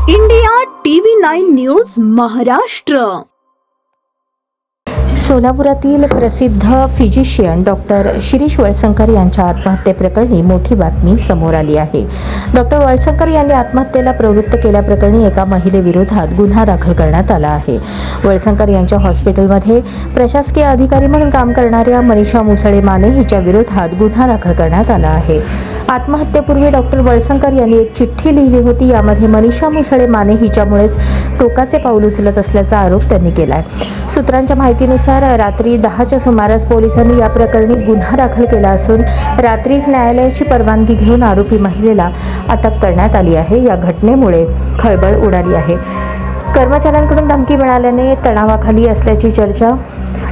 India TV 9 news Maharashtra. सोलापुरातील प्रसिद्ध physician doctor Shirish Walsankar यांच्या आत्महत्येप्रकरणी मोठी बातमी समोर आली आहे। डॉक्टर वळसंकर यांनी आत्महत्येला प्रवृत्त केल्याप्रकरणी एका महिलेविरोधात गुन्हा दाखल करण्यात आला आहे। वळसंकर यांच्या हॉस्पिटलमध्ये प्रशासकीय अधिकारी म्हणून काम करणाऱ्या मनीषा मुसळे माने हिच्या विरोधात गुन्हा दाखल करण्यात आला आहे। आत्महत्येपूर्वी डॉक्टर वळसंकर यांनी एक चिठ्ठी लिहिली होती। यामध्ये मनीषा मुसळे माने हिच्यामुळेच टोकाचे पाऊल उचलत असल्याचा आरोप त्यांनी केलाय। सूत्रांच्या माहितीनुसार रात्री 10च्या सुमारास पोलिसांनी या प्रकरणी गुन्हा दाखल केला असून रात्रीच न्यायालयाची परवानगी घेऊन आरोपी महिलेला अटक करण्यात आली आहे। या घटनेमुळे खळबळ उडाली आहे। कर्मचाऱ्यांकडून धमकी मिळाल्याने तणावाखाली असल्याची चर्चा।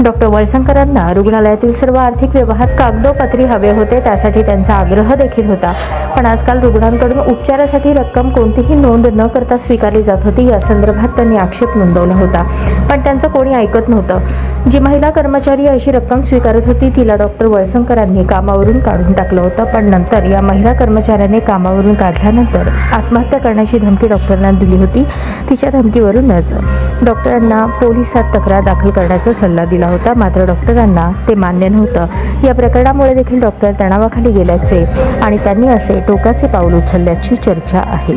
डॉक्टर वळसंकरांना रुग्णालयातील सर्व आर्थिक व्यवहार कागदोपत्री हवे होते, त्यासाठी त्यांचा आग्रह देखील होता। पण आजकाल रुग्णांकडून उपचारासाठी रक्कम कोणतीही नोंद न करता स्वीकारली जात होती। या संदर्भात त्यांनी आक्षेप नोंदवला होता, पण त्यांचं कोणी ऐकत नव्हतं। जी महिला कर्मचारी अशी रक्कम स्वीकारत होती तिला डॉक्टर वळसंकरांनी कामावरून काढून टाकलं होतं। पण नंतर या महिला कर्मचाऱ्याने कामावरून काढल्यानंतर आत्महत्या करण्याची धमकी डॉक्टरांना दिली होती। तिच्या धमकीवरूनच डॉक्टरांना पोलिसात तक्रार दाखल करण्याचा सल्ला दिला होता, मात्र डॉक्टरांना ते मान्य नव्हतं। या प्रकरणामुळे देखील डॉक्टर तणावाखाली गेल्याचे आणि त्यांनी असे टोकाचे पाऊल उचलल्याची चर्चा आहे।